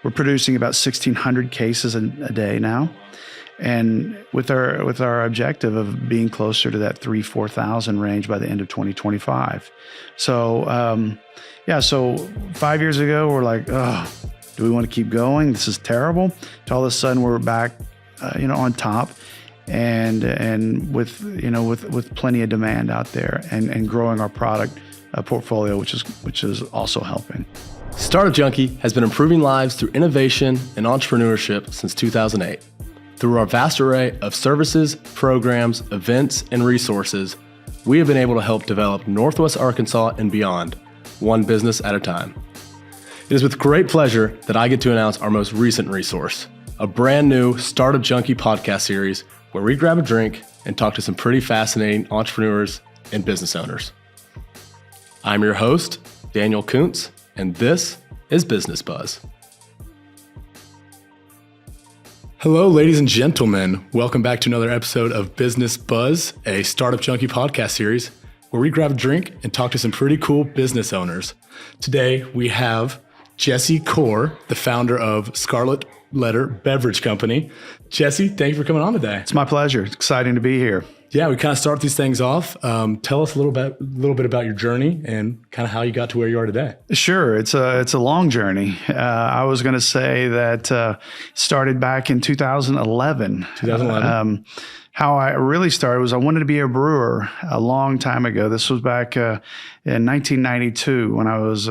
We're producing about 1,600 cases a day now. And with our objective of being closer to that 3,000-4,000 range by the end of 2025. So, so 5 years ago, we're like, oh, do we want to keep going? This is terrible. To all of a sudden, we're back, on top, and with plenty of demand out there, and growing our product portfolio, which is also helping. Startup Junkie has been improving lives through innovation and entrepreneurship since 2008. Through our vast array of services, programs, events, and resources, we have been able to help develop Northwest Arkansas and beyond, one business at a time. It is with great pleasure that I get to announce our most recent resource, a brand new Startup Junkie Podcast Series where we grab a drink and talk to some pretty fascinating entrepreneurs and business owners. I'm your host, Daniel Koonce, and this is Business Buzz. Hello, ladies and gentlemen. Welcome back to another episode of Business Buzz, a Startup Junkie podcast series where we grab a drink and talk to some pretty cool business owners. Today, we have Jesse Core, the founder of Scarlet Letter Beverage Co. Jesse, thank you for coming on today. It's my pleasure. It's exciting to be here. Yeah, we kind of start these things off. Tell us a little bit about your journey and kind of how you got to where you are today. Sure. It's a long journey. I was going to say that started back in 2011. 2011. How I really started was I wanted to be a brewer a long time ago. This was back in 1992 when I was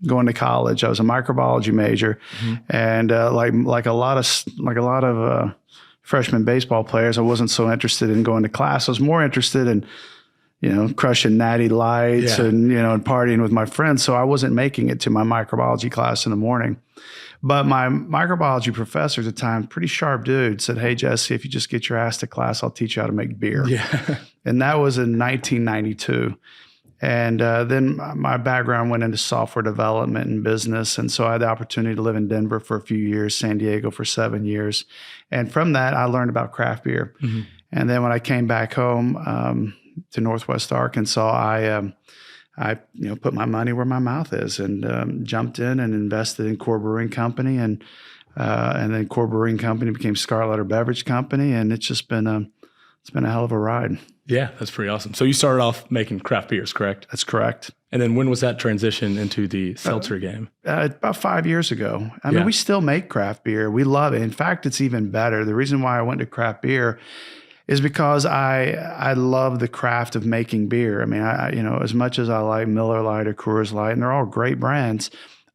going to college. I was a microbiology major, and like a lot of freshman baseball players, I wasn't so interested in going to class. I was more interested in, crushing natty lights and partying with my friends. So I wasn't making it to my microbiology class in the morning. But my microbiology professor at the time, pretty sharp dude, said, "Hey, Jesse, if you just get your ass to class, I'll teach you how to make beer." Yeah. And that was in 1992. And then my background went into software development and business. And so I had the opportunity to live in Denver for a few years, San Diego for 7 years. And from that, I learned about craft beer. Mm-hmm. And then when I came back home to Northwest Arkansas, I put my money where my mouth is and jumped in and invested in Core Brewing Company. And then Core Brewing Company became Scarlet Letter Beverage Company. And it's just been a hell of a ride. Yeah, that's pretty awesome. So you started off making craft beers, correct? That's correct. And then when was that transition into the seltzer game? About 5 years ago. I mean, we still make craft beer. We love it. In fact, it's even better. The reason why I went to craft beer is because I love the craft of making beer. I mean, as much as I like Miller Lite or Coors Light, and they're all great brands,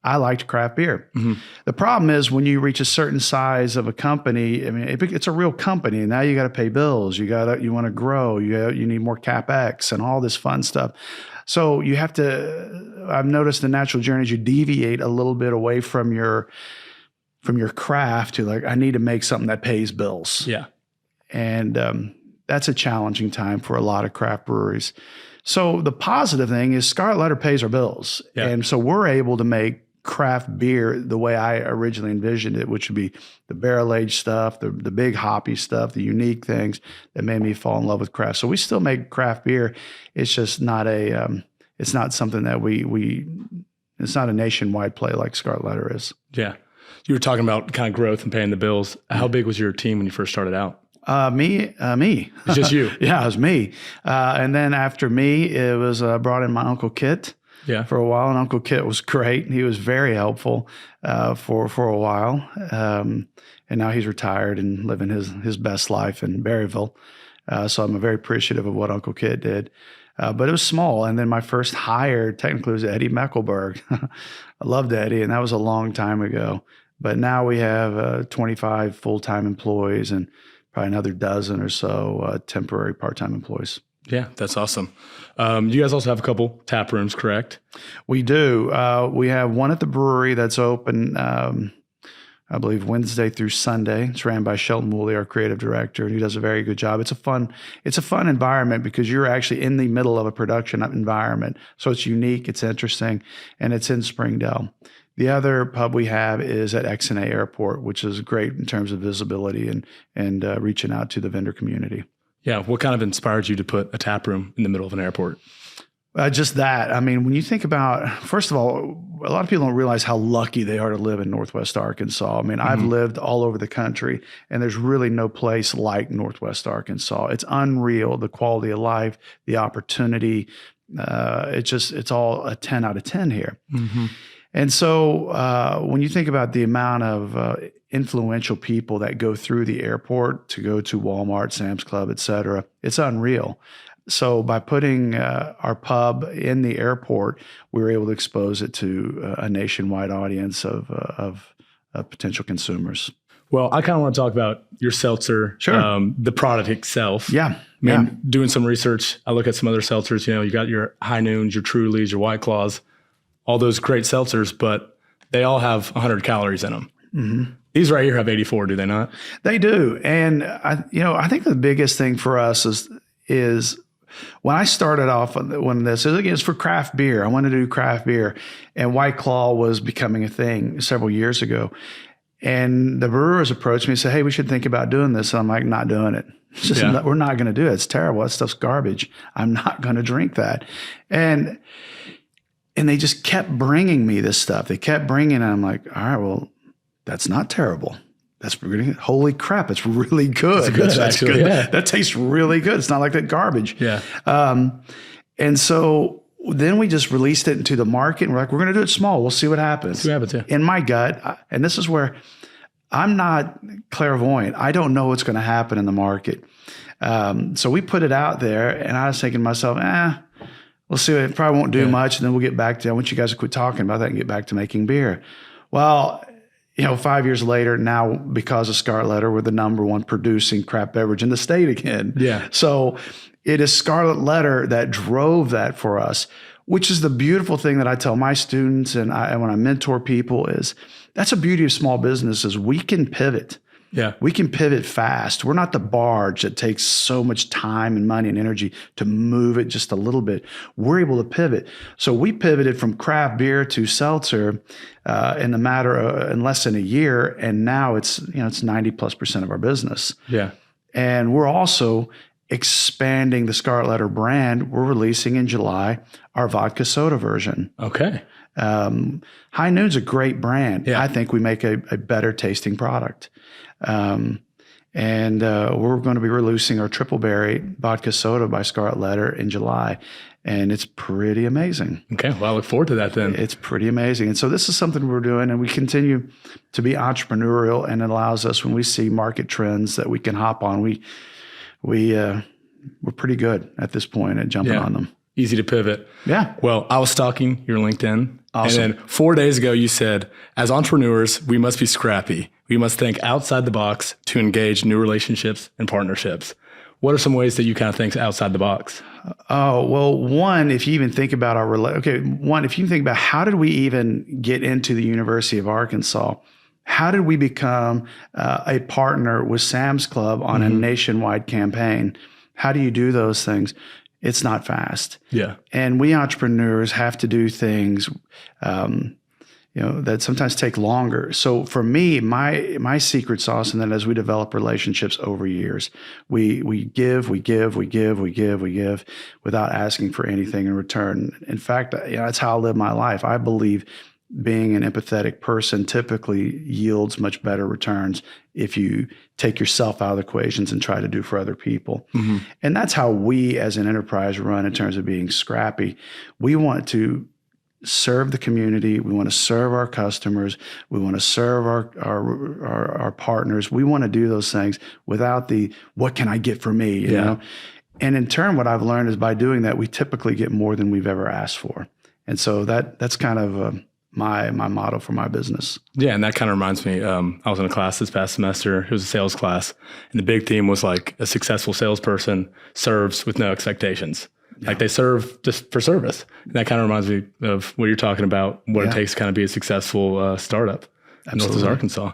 I liked craft beer. Mm-hmm. The problem is when you reach a certain size of a company, I mean, it's a real company, and now you got to pay bills. You want to grow. You need more CapEx and all this fun stuff. So you have to. I've noticed the natural journey is you deviate a little bit away from your craft to like, I need to make something that pays bills. Yeah, and that's a challenging time for a lot of craft breweries. So the positive thing is Scarlet Letter pays our bills, and so we're able to make craft beer the way I originally envisioned it, which would be the barrel-aged stuff, the big hoppy stuff, the unique things that made me fall in love with craft. So we still make craft beer. It's just not it's not something that it's not a nationwide play like Scarlet Letter is. Yeah. You were talking about kind of growth and paying the bills. How big was your team when you first started out? Me. It's just you. Yeah, it was me. And then after me, it was brought in my Uncle Kit. Yeah. For a while, and Uncle Kit was great. He was very helpful for a while, and now he's retired and living his best life in Berryville. So I'm very appreciative of what Uncle Kit did. But it was small, and then my first hire technically was Eddie Meckelberg. I loved Eddie, and that was a long time ago. But now we have 25 full-time employees and probably another dozen or so temporary part-time employees. Yeah, that's awesome. You guys also have a couple tap rooms, correct? We do. We have one at the brewery that's open, I believe, Wednesday through Sunday. It's ran by Shelton Woolley, our creative director, and he does a very good job. It's a fun environment because you're actually in the middle of a production environment. So it's unique, it's interesting, and it's in Springdale. The other pub we have is at XNA Airport, which is great in terms of visibility and reaching out to the vendor community. Yeah. What kind of inspired you to put a tap room in the middle of an airport? Just that. I mean, when you think about, first of all, a lot of people don't realize how lucky they are to live in Northwest Arkansas. I mean, I've lived all over the country, and there's really no place like Northwest Arkansas. It's unreal, the quality of life, the opportunity. It's all a 10 out of 10 here. And so when you think about the amount of influential people that go through the airport to go to Walmart, Sam's Club, et cetera, it's unreal. So by putting our pub in the airport, we were able to expose it to a nationwide audience of potential consumers. Well, I kind of want to talk about your seltzer, the product itself. Yeah. I mean, doing some research, I look at some other seltzers, you got your High Noons, your Trulies, your White Claws, all those great seltzers, but they all have 100 calories in them. These right here have 84, do they not? They do. And I think the biggest thing for us is when I started off when this is for craft beer. I wanted to do craft beer, and White Claw was becoming a thing several years ago. And the brewers approached me and said, "Hey, we should think about doing this." And I'm like, "Not doing it. We're not going to do it. It's terrible. That stuff's garbage. I'm not going to drink that." And they just kept bringing me this stuff. They kept bringing it. I'm like, "All right, well, that's not terrible. That's really, holy crap, it's really good. That's good. Yeah. That tastes really good. It's not like that garbage." Yeah. And so then we just released it into the market. And we're like, we're going to do it small. We'll see what happens. See what happens, yeah. In my gut, and this is where I'm not clairvoyant. I don't know what's going to happen in the market. So we put it out there, and I was thinking to myself, we'll see. It probably won't do much, and then we'll get back to, I want you guys to quit talking about that and get back to making beer. Well, 5 years later, now because of Scarlet Letter, we're the number one producing craft beverage in the state again. Yeah. So it is Scarlet Letter that drove that for us, which is the beautiful thing that I tell my students and when I mentor people is that's the beauty of small businesses. We can pivot. Yeah. We can pivot fast. We're not the barge that takes so much time and money and energy to move it just a little bit. We're able to pivot. So we pivoted from craft beer to seltzer in the matter of in less than a year, and now it's 90+% of our business. Yeah. And we're also expanding the Scarlet Letter brand. We're releasing in July our vodka soda version. Okay. High Noon's a great brand. Yeah. I think we make a better tasting product. And we're going to be releasing our triple berry vodka soda by Scarlet Letter in July. And it's pretty amazing. Okay. Well, I look forward to that then. It's pretty amazing. And so this is something we're doing, and we continue to be entrepreneurial, and it allows us, when we see market trends that we can hop on, we're pretty good at this point at jumping on them. Easy to pivot. Yeah. Well, I was stalking your LinkedIn. Awesome. And then 4 days ago, you said, as entrepreneurs, we must be scrappy. We must think outside the box to engage new relationships and partnerships. What are some ways that you kind of think outside the box? Oh, well, one, if you even think about if you think about how did we even get into the University of Arkansas? How did we become a partner with Sam's Club on a nationwide campaign? How do you do those things? It's not fast. Yeah. And we entrepreneurs have to do things, that sometimes take longer. So for me, my secret sauce, and then as we develop relationships over years, we give without asking for anything in return. In fact, that's how I live my life. I believe being an empathetic person typically yields much better returns if you take yourself out of the equations and try to do for other people. And that's how we as an enterprise run in terms of being scrappy. We want to serve the community. We want to serve our customers. We want to serve our partners. We want to do those things without the, what can I get for me, you know? And in turn, what I've learned is by doing that, we typically get more than we've ever asked for. And so that's kind of my motto for my business. Yeah, and that kind of reminds me, I was in a class this past semester. It was a sales class, and the big theme was like a successful salesperson serves with no expectations. Yeah. Like they serve just for service. And that kind of reminds me of what you're talking about, what it takes to kind of be a successful startup in Northwest Arkansas.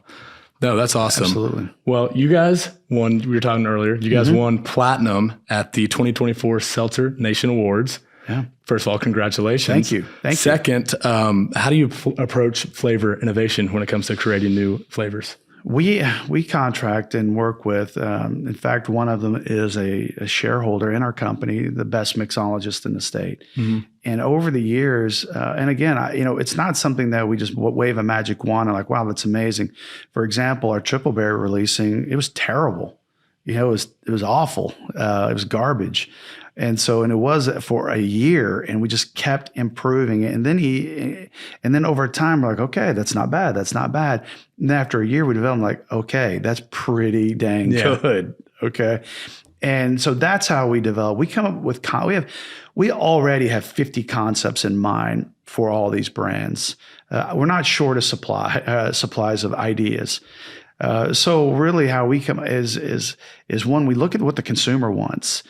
No, that's awesome. Absolutely. Well, you guys won, we were talking earlier, you guys won platinum at the 2024 Seltzer Nation Awards. Yeah. First of all, congratulations. Thank you. Second, how do you approach flavor innovation when it comes to creating new flavors? We contract and work with, in fact, one of them is a shareholder in our company, the best mixologist in the state. Mm-hmm. And over the years, and again, it's not something that we just wave a magic wand and like, wow, that's amazing. For example, our triple berry releasing, it was terrible. It was awful. It was garbage. And it was for a year, and we just kept improving it. And then over time, we're like, okay, that's not bad. That's not bad. And then after a year, we developed like, okay, that's pretty dang good. Okay. And so that's how we develop. We come up with, we already have 50 concepts in mind for all these brands. We're not short of supplies of ideas. So really how we come is one, we look at what the consumer wants.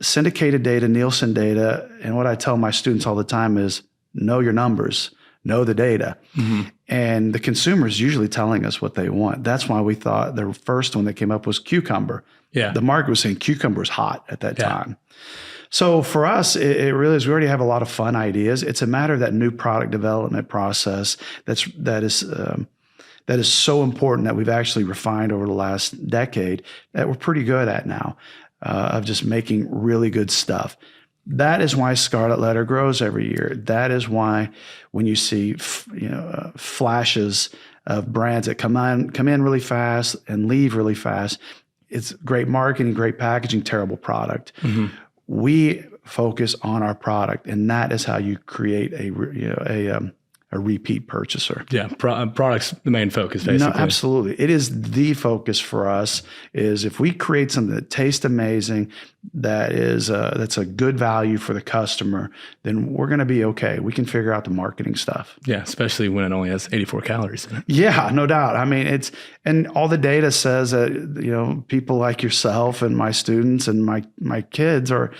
Syndicated data, Nielsen data, and what I tell my students all the time is know your numbers, know the data. Mm-hmm. And the consumer is usually telling us what they want. That's why we thought the first one that came up was cucumber. Yeah. The market was saying cucumber was hot at that time. So for us, it really is, we already have a lot of fun ideas. It's a matter of that new product development process that is so important that we've actually refined over the last decade that we're pretty good at now. Of just making really good stuff. That is why Scarlet Letter grows every year. That is why when you see flashes of brands that come in really fast and leave really fast, it's great marketing, great packaging, terrible product. Mm-hmm. We focus on our product, and that is how you create a repeat purchaser. Yeah, product's the main focus, basically. No, absolutely. It is the focus for us. Is if we create something that tastes amazing, that's a good value for the customer, then we're going to be okay. We can figure out the marketing stuff. Yeah, especially when it only has 84 calories in it. Yeah, no doubt. I mean, and all the data says that people like yourself and my students and my kids are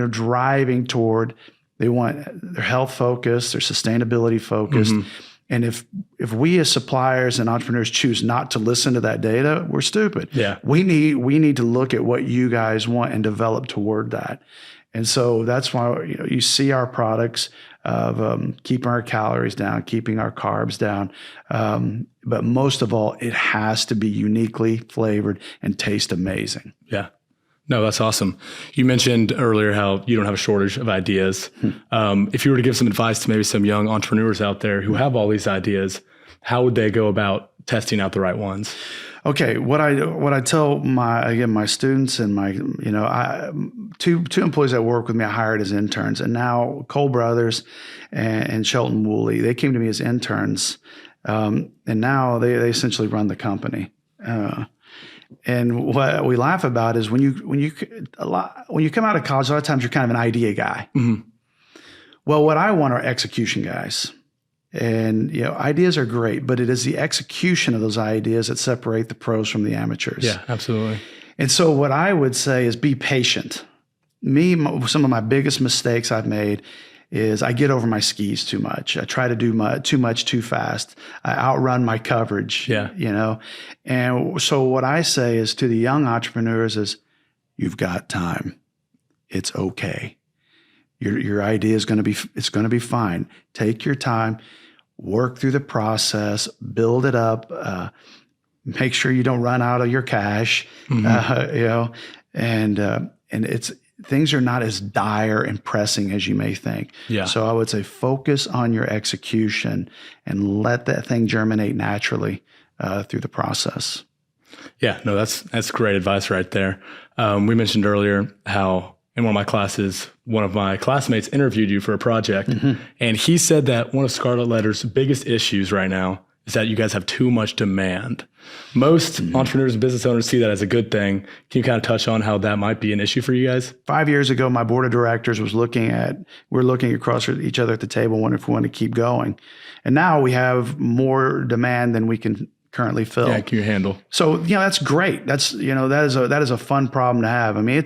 driving toward. They want their health focused, their sustainability focused. Mm-hmm. And if we as suppliers and entrepreneurs choose not to listen to that data, we're stupid. Yeah. We need to look at what you guys want and develop toward that. And so that's why you see our products of keeping our calories down, keeping our carbs down. But most of all, it has to be uniquely flavored and taste amazing. Yeah. No, that's awesome. You mentioned earlier how you don't have a shortage of ideas. If you were to give some advice to maybe some young entrepreneurs out there who have all these ideas, how would they go about testing out the right ones? Okay, what I tell my students and my two employees that work with me, I hired as interns, and now Cole Brothers and Shelton Woolley, they came to me as interns, and now they essentially run the company. And what we laugh about is when you come out of college, a lot of times you're kind of an idea guy. Mm-hmm. Well, what I want are execution guys. And ideas are great, but it is the execution of those ideas that separate the pros from the amateurs. Yeah, absolutely. And so what I would say is be patient. Some of my biggest mistakes I've made is I get over my skis too much. I try to do too much too fast. I outrun my coverage. Yeah. And so what I say is to the young entrepreneurs is, you've got time. It's okay. Your idea is going to be fine. Take your time, work through the process, build it up. Make sure you don't run out of your cash. Mm-hmm. And it's. Things are not as dire and pressing as you may think. Yeah. So I would say focus on your execution and let that thing germinate naturally through the process. Yeah, no, that's great advice right there. We mentioned earlier how in one of my classes, one of my classmates interviewed you for a project, mm-hmm. and he said that one of Scarlet Letter's biggest issues right now is that you guys have too much demand. Most entrepreneurs and business owners see that as a good thing. Can you kind of touch on how that might be an issue for you guys? 5 years ago, my board of directors we're looking across each other at the table, wondering if we want to keep going. And now we have more demand than we can currently fill. Yeah, can you handle? So, that's great. That is a fun problem to have. I mean,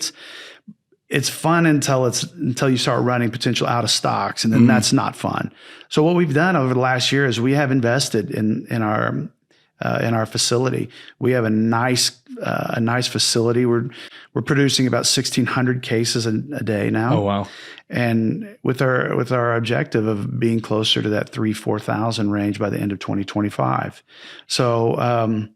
it's fun until you start running potential out of stocks, and then that's not fun. So what we've done over the last year is we have invested in our facility. We have a nice a nice facility. We're producing about 1,600 cases a day now. Oh, wow. And with our objective of being closer to that 3,000-4,000 range by the end of 2025. So,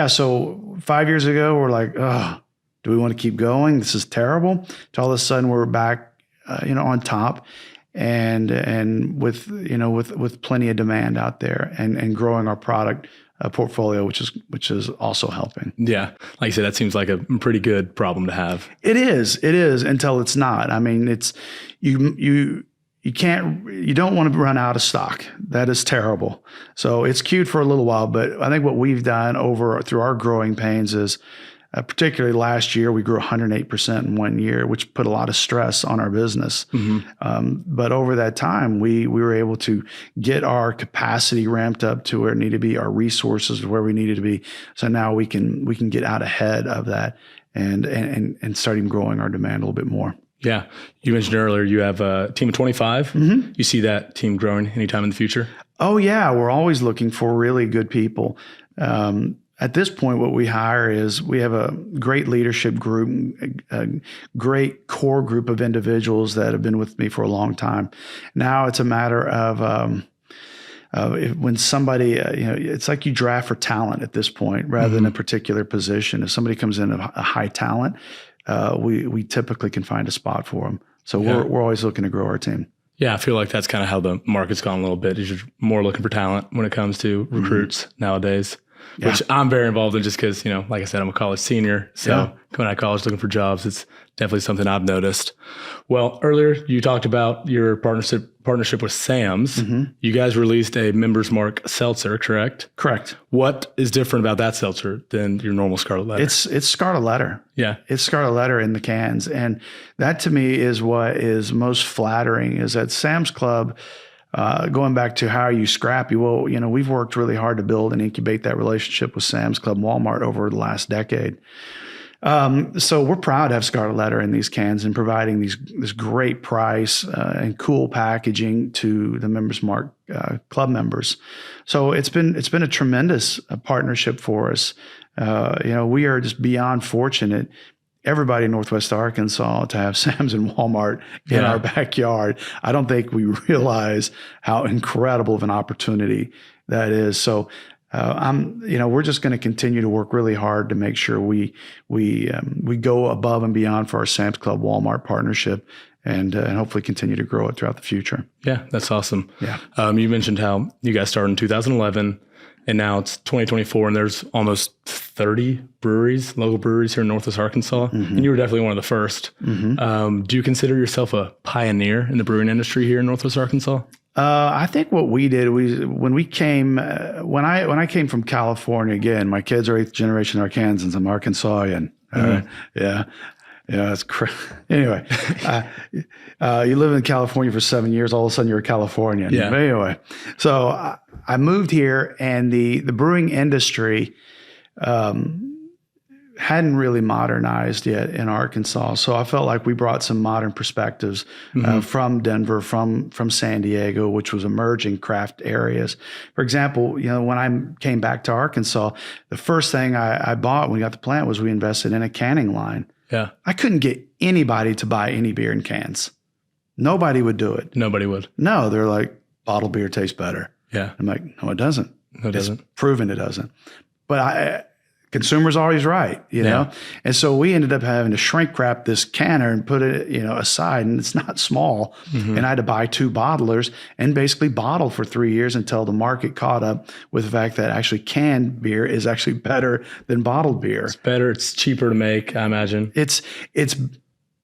so 5 years ago, we're like, oh, do we want to keep going? This is terrible. To all of a sudden we're back, on top and with plenty of demand out there and growing our product portfolio, which is also helping. Yeah. Like you said, that seems like a pretty good problem to have. It is until it's not. I mean, it's, you don't want to run out of stock. That is terrible. So it's cute for a little while, but I think what we've done through our growing pains is, particularly last year, we grew 108% in 1 year, which put a lot of stress on our business. But over that time, we were able to get our capacity ramped up to where it needed to be, our resources where we needed to be. So now we can get out ahead of that and start even growing our demand a little bit more. Yeah. You mentioned earlier you have a team of 25. You see that team growing anytime in the future? Oh, yeah. We're always looking for really good people. At this point, what we hire is we have a great leadership group, a great core group of individuals that have been with me for a long time. Now it's a matter of when somebody, it's like you draft for talent at this point rather than a particular position. If somebody comes in a high talent, we typically can find a spot for them. So we're always looking to grow our team. Yeah, I feel like that's kind of how the market's gone a little bit. You're more looking for talent when it comes to recruits nowadays. Yeah. Which I'm very involved in just because, like I said, I'm a college senior. So coming out of college looking for jobs, it's definitely something I've noticed. Well, earlier you talked about your partnership with Sam's. You guys released a Members Mark seltzer, correct? Correct. What is different about that seltzer than your normal Scarlet Letter? It's Scarlet Letter. Yeah. It's Scarlet Letter in the cans. And that to me is what is most flattering is that Sam's Club, going back to how are you scrappy? Well, we've worked really hard to build and incubate that relationship with Sam's Club and Walmart over the last decade. So we're proud to have Scarlet Letter in these cans and providing this great price and cool packaging to the Members Mark Club members. So it's been a tremendous partnership for us. We are just beyond fortunate. Everybody in Northwest Arkansas to have Sam's and Walmart in our backyard. I don't think we realize how incredible of an opportunity that is. So we're just going to continue to work really hard to make sure we go above and beyond for our Sam's Club Walmart partnership and hopefully continue to grow it throughout the future. Yeah, that's awesome. Yeah. You mentioned how you guys started in 2011. And now it's 2024, and there's almost 30 local breweries here in Northwest Arkansas. And you were definitely one of the first. Do you consider yourself a pioneer in the brewing industry here in Northwest Arkansas? I think what we did, when I came from California, again, my kids are 8th generation Arkansans. I'm Arkansasian. Yeah. Yeah, that's crazy. Anyway, you live in California for 7 years, all of a sudden you're a Californian. Yeah. But anyway, so I moved here and the brewing industry hadn't really modernized yet in Arkansas. So I felt like we brought some modern perspectives from Denver, from San Diego, which was emerging craft areas. For example, when I came back to Arkansas, the first thing I bought when we got the plant was we invested in a canning line. Yeah. I couldn't get anybody to buy any beer in cans. Nobody would do it. Nobody would. No, they're like, bottled beer tastes better. Yeah. I'm like, no, it doesn't. No, it doesn't. It's proven it doesn't. But consumer's always right, you know? And so we ended up having to shrink wrap this canner and put it, aside, and it's not small. And I had to buy 2 bottlers and basically bottle for 3 years until the market caught up with the fact that actually canned beer is actually better than bottled beer. It's better. It's cheaper to make, I imagine. It's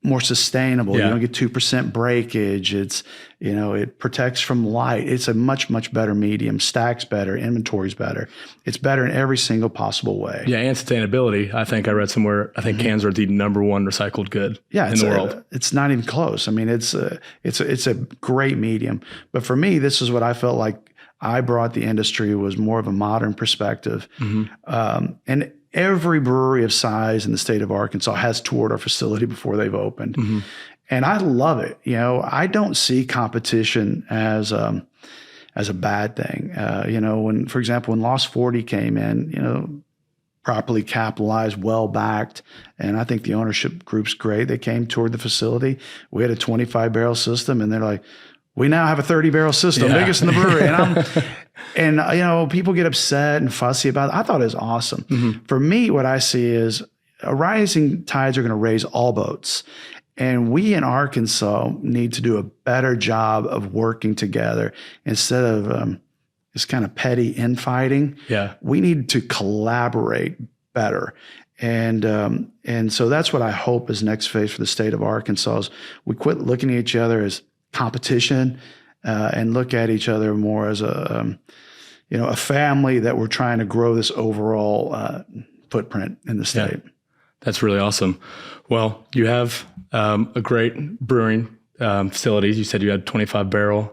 more sustainable. You don't get 2% breakage. It's, it protects from light. It's a much, much better medium. Stacks better. Inventory's better. It's better in every single possible way. Yeah, and sustainability. I think I read somewhere, I think cans are the number 1 recycled good in the world. It's not even close. I mean, it's a great medium. But for me, this is what I felt like I brought the industry was more of a modern perspective. And every brewery of size in the state of Arkansas has toured our facility before they've opened. And I love it. I don't see competition as a bad thing. For example, when Lost 40 came in, properly capitalized, well-backed. And I think the ownership group's great. They came, toured the facility. We had a 25-barrel system, and they're like, we now have a 30-barrel system, biggest in the brewery. And people get upset and fussy about it. I thought it was awesome. For me, what I see is rising tides are going to raise all boats. And we in Arkansas need to do a better job of working together instead of this kind of petty infighting. Yeah. We need to collaborate better. And so that's what I hope is next phase for the state of Arkansas is we quit looking at each other as competition and look at each other more as a family that we're trying to grow this overall footprint in the state. Yeah. That's really awesome. Well, you have a great brewing facility. You said you had 25-barrel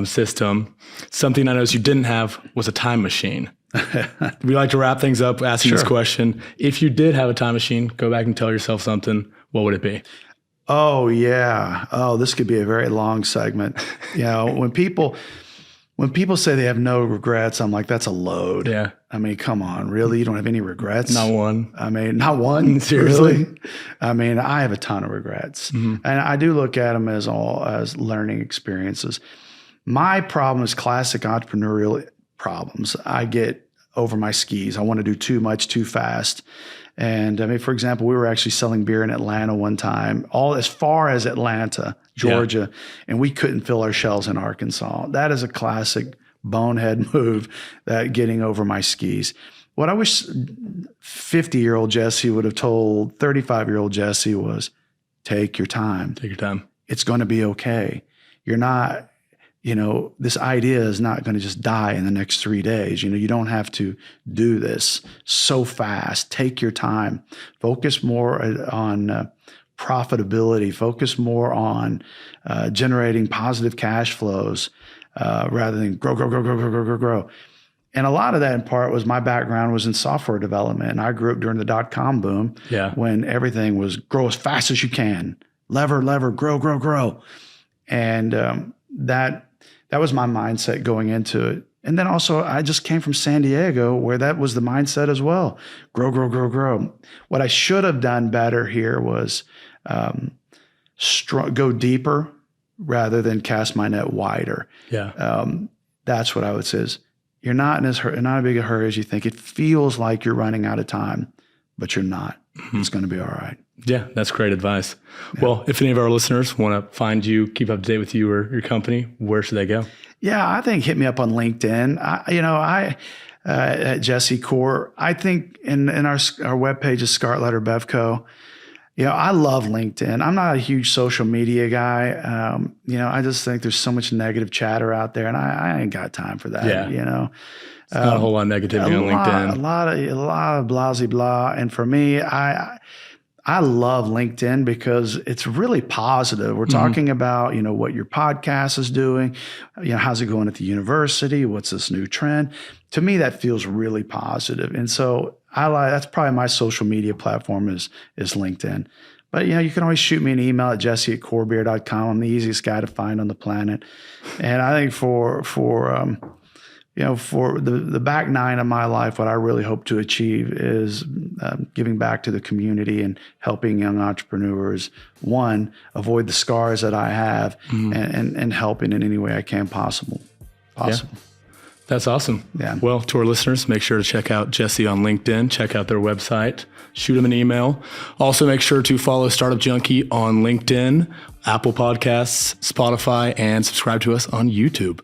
system. Something I noticed you didn't have was a time machine. We like to wrap things up asking this question. If you did have a time machine, go back and tell yourself something, what would it be? Oh, yeah. Oh, this could be a very long segment. When people say they have no regrets, I'm like, that's a load. Yeah. I mean, come on, really? You don't have any regrets? Not one. I mean, not one? Seriously? Really? I mean, I have a ton of regrets. And I do look at them as learning experiences. My problem is classic entrepreneurial problems. I get over my skis. I want to do too much too fast. And I mean, for example, we were actually selling beer in Atlanta one time, all as far as Atlanta, Georgia, and we couldn't fill our shelves in Arkansas. That is a classic bonehead move, that getting over my skis. What I wish 50-year-old Jesse would have told 35-year-old Jesse was, take your time. Take your time. It's going to be okay. You're not, this idea is not going to just die in the next 3 days. You don't have to do this so fast. Take your time. Focus more on profitability. Focus more on generating positive cash flows rather than grow. And a lot of that in part was my background was in software development. And I grew up during the dot-com boom when everything was grow as fast as you can. Lever, grow. And that was my mindset going into it. And then also I just came from San Diego where that was the mindset as well. Grow. What I should have done better here was go deeper rather than cast my net wider. Yeah. That's what I would say is you're not in not as big a hurry as you think. It feels like you're running out of time, but you're not. It's going to be all right. Yeah, that's great advice. Yeah. Well, if any of our listeners want to find you, keep up to date with you or your company, where should they go? Yeah, I think hit me up on LinkedIn. At Jesse Core, I think in our webpage is Scarlet Letter Bev Co. I love LinkedIn. I'm not a huge social media guy. I just think there's so much negative chatter out there, and I ain't got time for that. Yeah. It's not a whole lot of negativity on LinkedIn. A lot of blah, blah. And for me, I love LinkedIn because it's really positive. We're talking about, what your podcast is doing, how's it going at the university? What's this new trend? To me, that feels really positive. And so that's probably my social media platform is LinkedIn. But, you can always shoot me an email at jesse@corebeer.com. I'm the easiest guy to find on the planet. And I think for the back nine of my life, what I really hope to achieve is giving back to the community and helping young entrepreneurs, one, avoid the scars that I have and helping in any way I can possible. Yeah. That's awesome. Yeah. Well, to our listeners, make sure to check out Jesse on LinkedIn, check out their website, shoot them an email. Also, make sure to follow Startup Junkie on LinkedIn, Apple Podcasts, Spotify, and subscribe to us on YouTube.